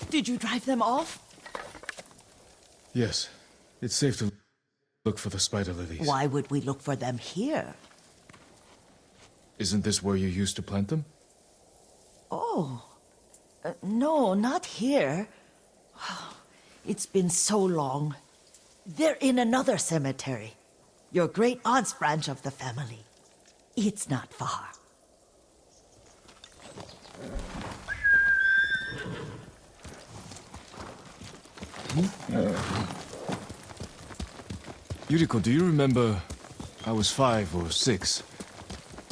Did you drive them off? Yes. It's safe to look for the spider lilies. Why would we look for them here? Isn't this where you used to plant them? Oh. No, not here. It's been so long. They're in another cemetery. Your great-aunt's branch of the family. It's not far. Yuriko, do you remember? I was 5 or 6.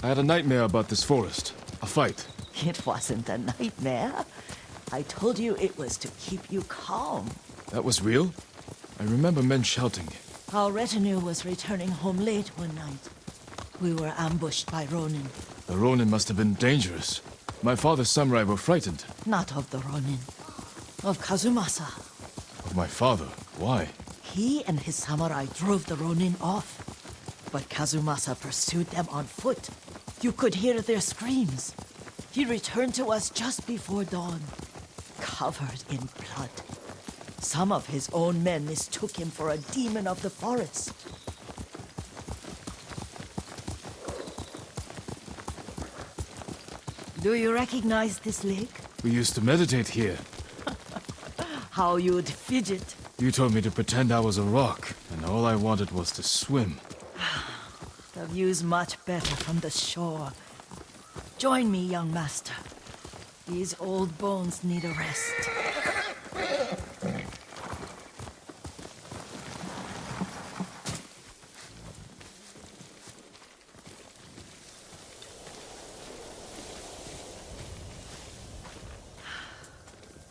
I had a nightmare about this forest. A fight. It wasn't a nightmare. I told you it was to keep you calm. That was real? I remember men shouting. Our retinue was returning home late one night. We were ambushed by Ronin. The Ronin must have been dangerous. My father's samurai were frightened. Not of the Ronin. Of Kazumasa. Of my father? Why? He and his samurai drove the Ronin off. But Kazumasa pursued them on foot. You could hear their screams. He returned to us just before dawn, covered in blood. Some of his own men mistook him for a demon of the forest. Do you recognize this lake? We used to meditate here. How you'd fidget. You told me to pretend I was a rock, and all I wanted was to swim. The view's much better from the shore. Join me, young master. These old bones need a rest.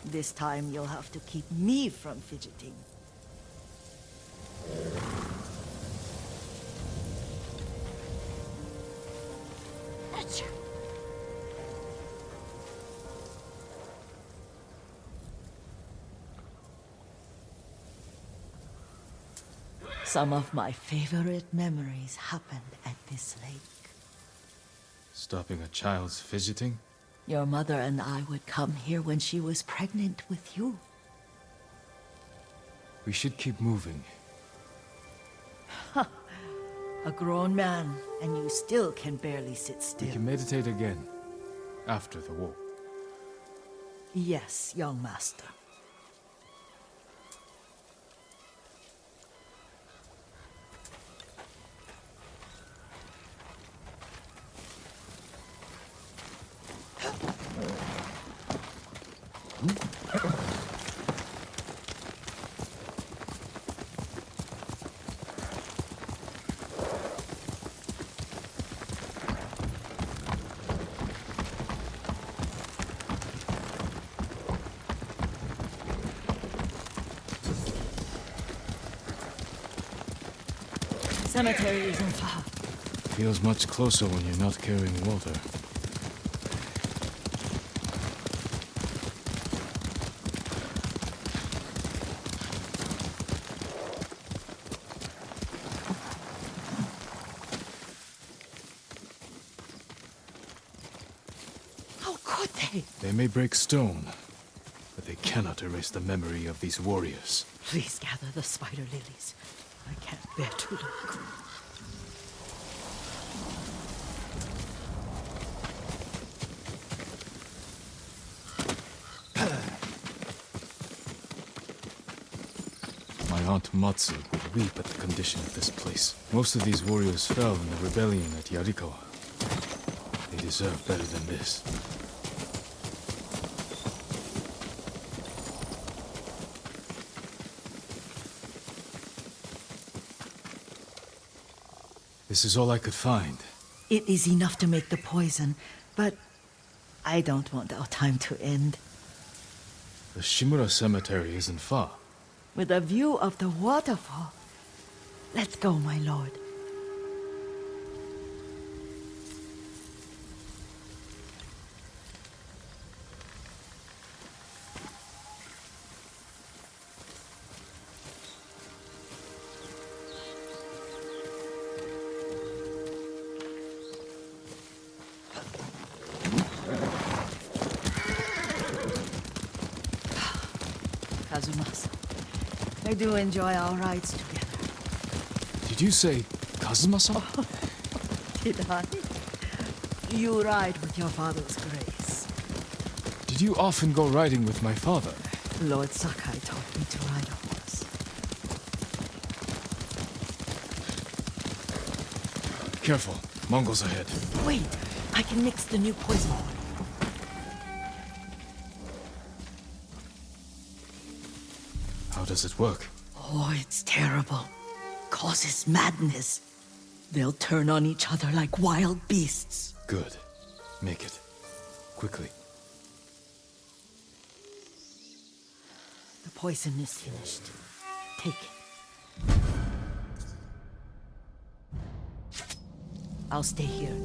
This time you'll have to keep me from fidgeting. Some of my favorite memories happened at this lake. Stopping a child's fidgeting? Your mother and I would come here when she was pregnant with you. We should keep moving. A grown man, and you still can barely sit still. We can meditate again. After the war. Yes, young master. Cemetery isn't far. Feels much closer when you're not carrying water. How could they? They may break stone, but they cannot erase the memory of these warriors. Please gather the spider lilies. I can't bear to look. My aunt Matsu would weep at the condition of this place. Most of these warriors fell in the rebellion at Yarikawa. They deserve better than this. This is all I could find. It is enough to make the poison, but I don't want our time to end. The Shimura Cemetery isn't far. With a view of the waterfall. Let's go, my lord. Kazumasa. I do enjoy our rides together. Did you say Kazuma-san? Did I? You ride with your father's grace. Did you often go riding with my father? Lord Sakai taught me to ride a horse. Careful. Mongols ahead. Wait, I can mix the new poison. How does it work? Oh, it's terrible. Causes madness. They'll turn on each other like wild beasts. Good. Make it. Quickly. The poison is finished. Take it. I'll stay here.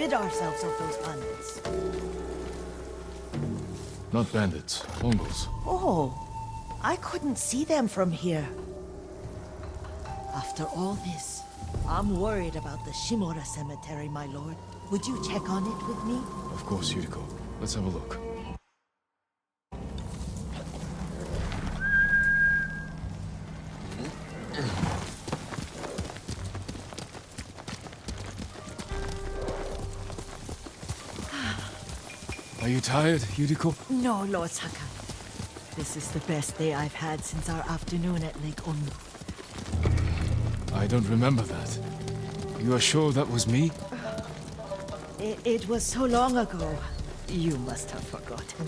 rid ourselves of those bandits. Not bandits, Mongols. Oh, I couldn't see them from here. After all this, I'm worried about the Shimura cemetery, my lord. Would you check on it with me? Of course, Yuriko. Let's have a look. Are you tired, Yuriko? No, Lord Sakai. This is the best day I've had since our afternoon at Lake Onu. I don't remember that. You are sure that was me? It was so long ago. You must have forgotten.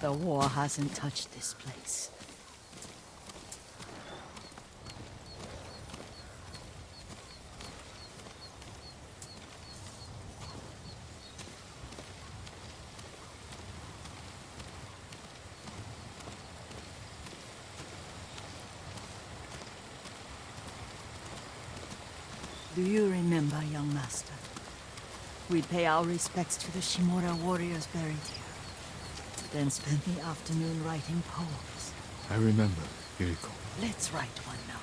The war hasn't touched this place. Do you remember, young master? We'd pay our respects to the Shimura warriors buried here. Then spend the afternoon writing poems. I remember, Yuriko. Let's write one now.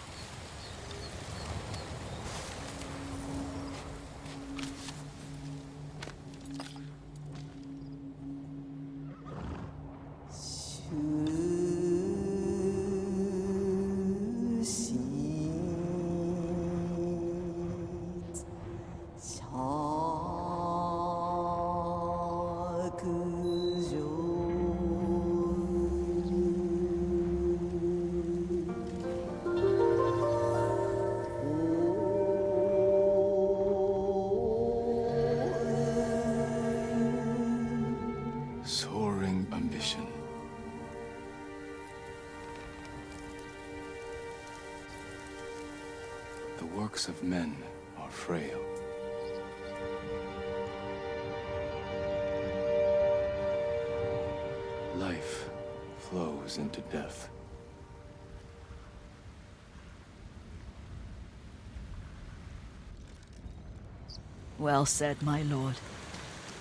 Soaring ambition. The works of men are frail. Life flows into death. Well said, my lord.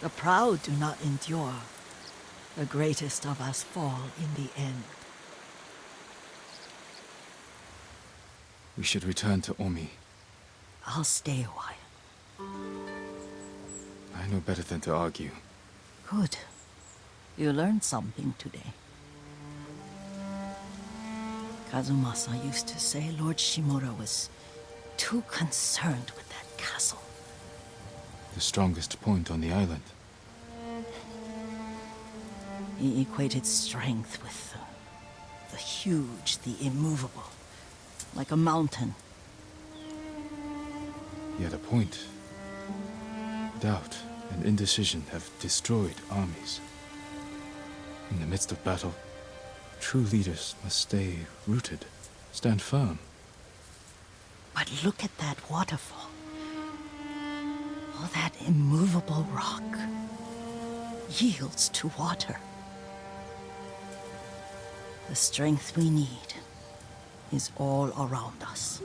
The proud do not endure. The greatest of us fall in the end. We should return to Omi. I'll stay a while. I know better than to argue. Good. You learned something today. Kazumasa used to say Lord Shimura was too concerned with that castle. The strongest point on the island. He equated strength with the huge, the immovable, like a mountain. He had a point. Doubt and indecision have destroyed armies. In the midst of battle, true leaders must stay rooted, stand firm. But look at that waterfall. All that immovable rock yields to water. The strength we need is all around us.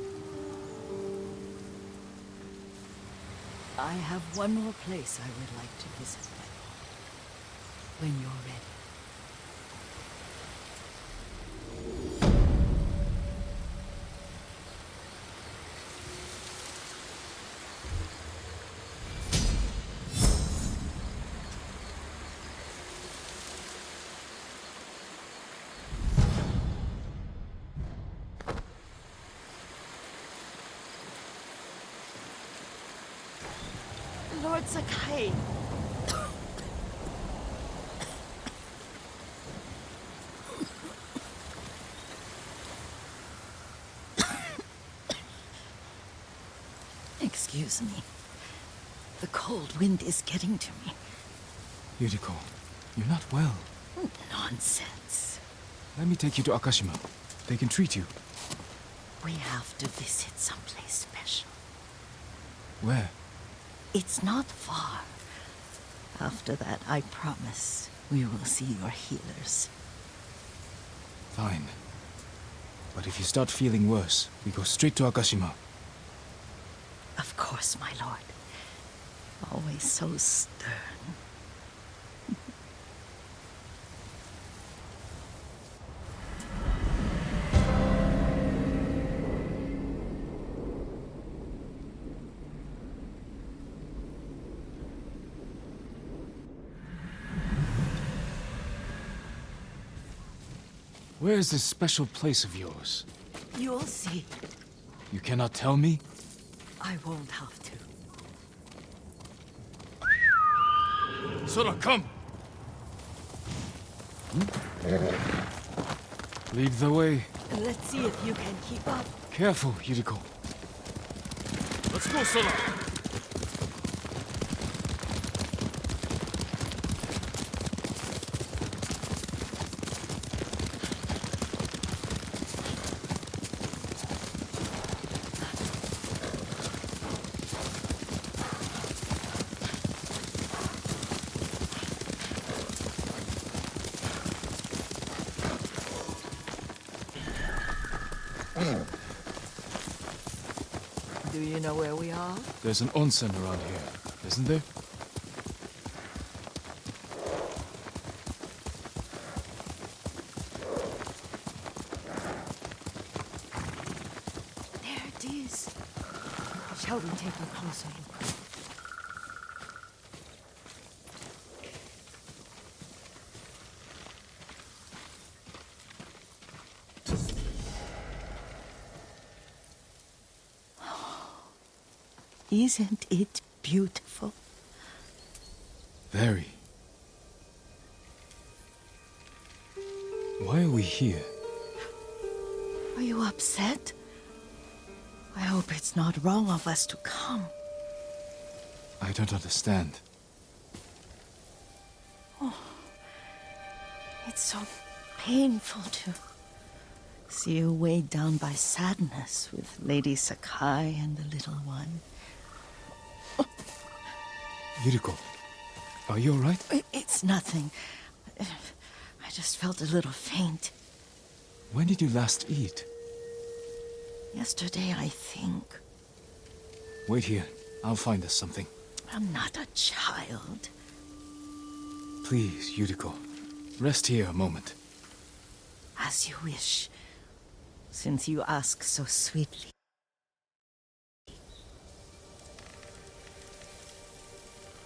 I have one more place I would like to visit, my lord. When you're ready. Lord Sakai. Excuse me. The cold wind is getting to me. Yuriko, you're not well. Nonsense. Let me take you to Akashima. They can treat you. We have to visit someplace special. Where? It's not far. After that, I promise we will see your healers. Fine. But if you start feeling worse, we go straight to Akashima. Of course, my lord. Always so stern. Where is this special place of yours? You'll see. You cannot tell me? I won't have to. Sora, come! Lead the way. Let's see if you can keep up. Careful, Yuriko. Let's go, Sora! Do you know where we are? There's an onsen around here, isn't there? There it is. Shall we take a closer look? Isn't it beautiful? Very. Why are we here? Are you upset? I hope it's not wrong of us to come. I don't understand. It's so painful to see you weighed down by sadness with Lady Sakai and the little one. Yuriko, are you alright? It's nothing. I just felt a little faint. When did you last eat? Yesterday, I think. Wait here. I'll find us something. I'm not a child. Please, Yuriko. Rest here a moment. As you wish, since you ask so sweetly.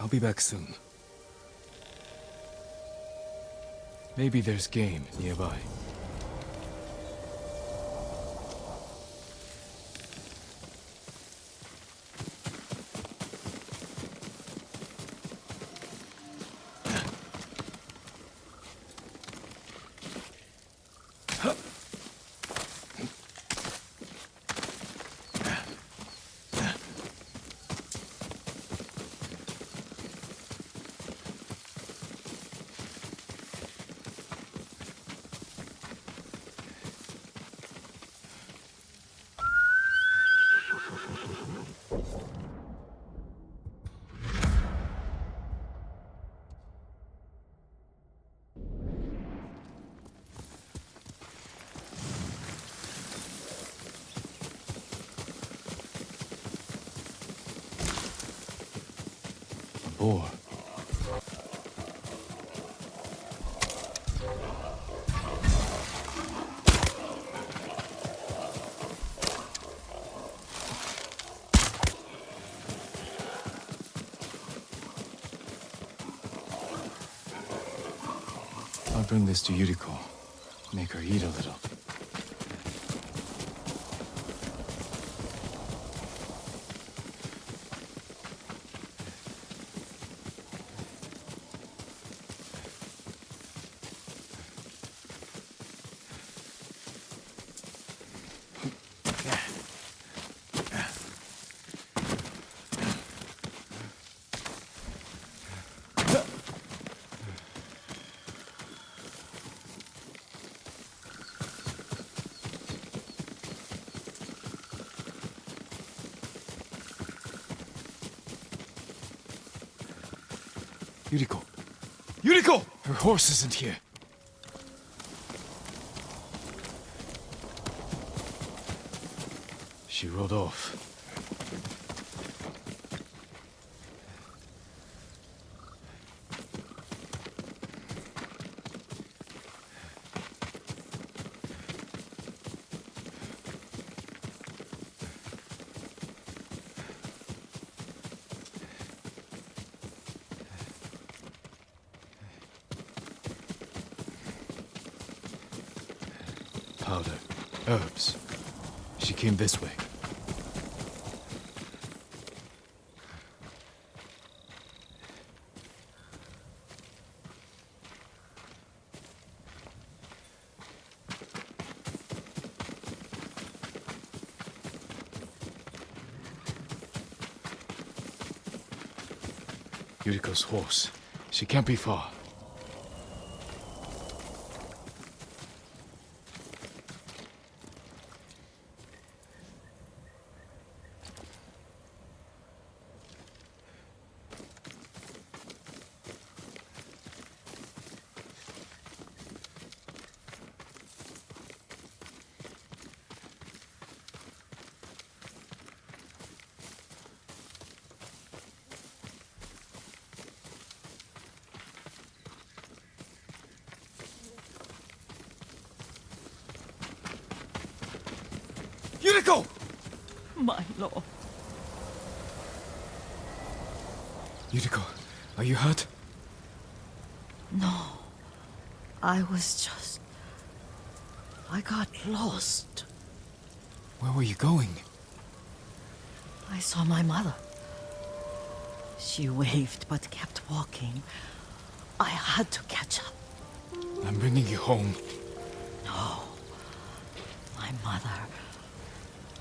I'll be back soon. Maybe there's game nearby. Boar. I'll bring this to Yuriko. Make her eat a little. Yuriko! Yuriko! Her horse isn't here. She rode off. Powder, herbs. She came this way. Yuriko's horse. She can't be far. Yuriko! My lord. Yuriko, are you hurt? No. I got lost. Where were you going? I saw my mother. She waved but kept walking. I had to catch up. I'm bringing you home. No. My mother.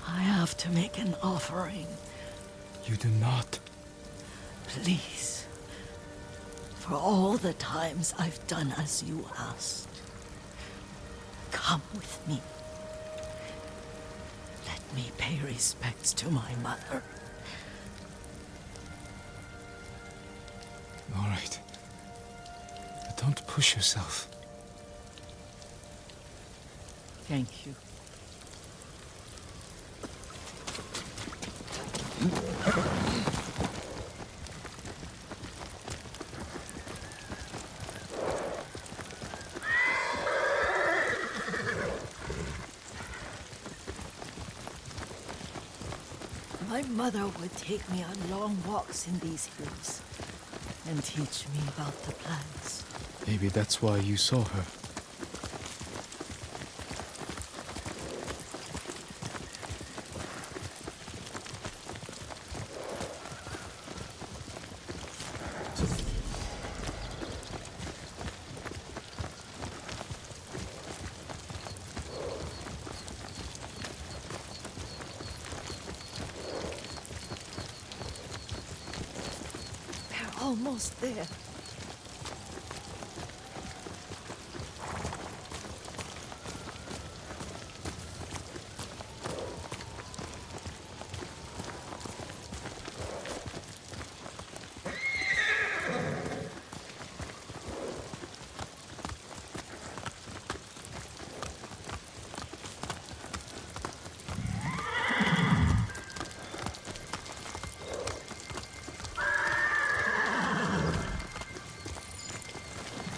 I have to make an offering. You do not. Please. For all the times I've done as you asked. Come with me. Let me pay respects to my mother. All right. But don't push yourself. Thank you. My mother would take me on long walks in these hills and teach me about the plants. Maybe that's why you saw her. Almost there.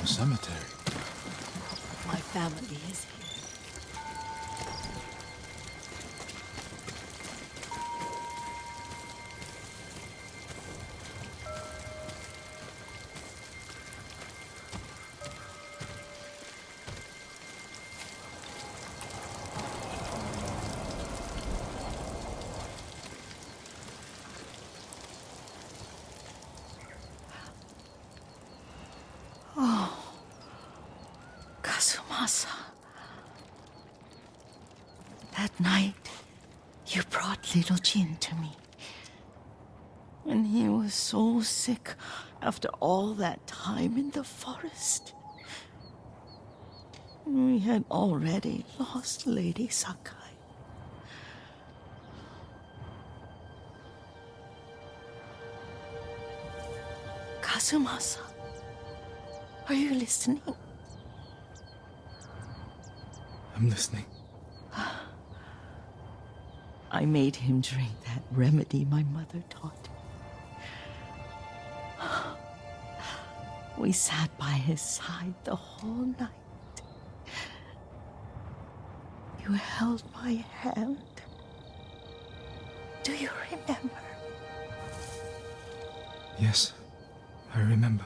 Cemetery. My family is here. That night, you brought little Jin to me. And he was so sick after all that time in the forest. We had already lost Lady Sakai. Kazumasa. Are you listening? I'm listening. I made him drink that remedy my mother taught me. We sat by his side the whole night. You held my hand. Do you remember? Yes, I remember.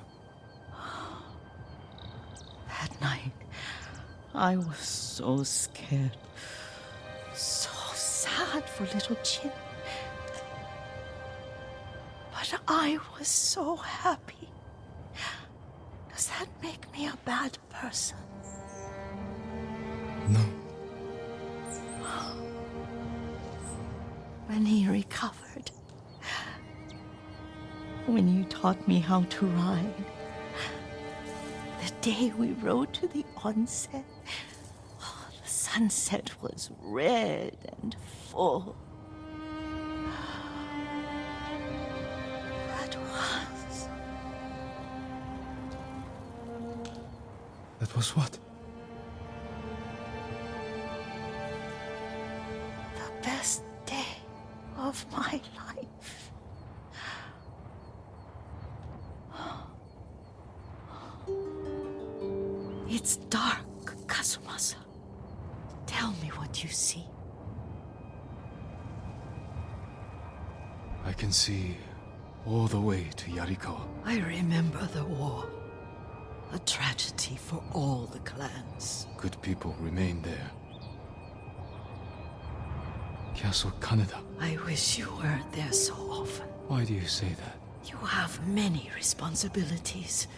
That night, I was so scared, so sad for little Jin. But I was so happy. Does that make me a bad person? No. When he recovered, when you taught me how to ride, the day we rode to the onsen, the sunset was red and full. That was what? The best day of my life. It's dark, Kazumasa. Tell me what you see. I can see all the way to Yarikawa. I remember the war. A tragedy for all the clans. Good people remain there. Castle Kaneda. I wish you weren't there so often. Why do you say that? You have many responsibilities.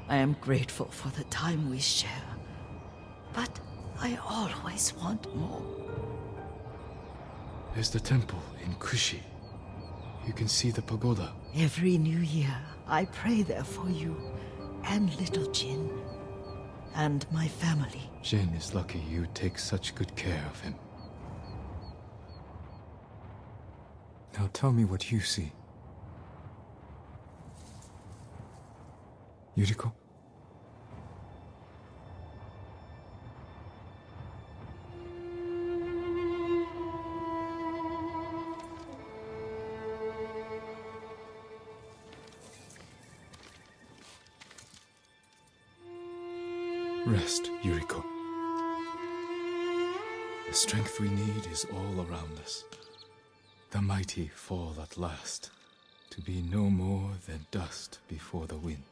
I am grateful for the time we share, but I always want more. There's the temple in Kushi. You can see the pagoda. Every new year, I pray there for you and little Jin and my family. Jin is lucky you take such good care of him. Now tell me what you see. Yuriko? Rest, Yuriko. The strength we need is all around us. The mighty fall at last, to be no more than dust before the wind.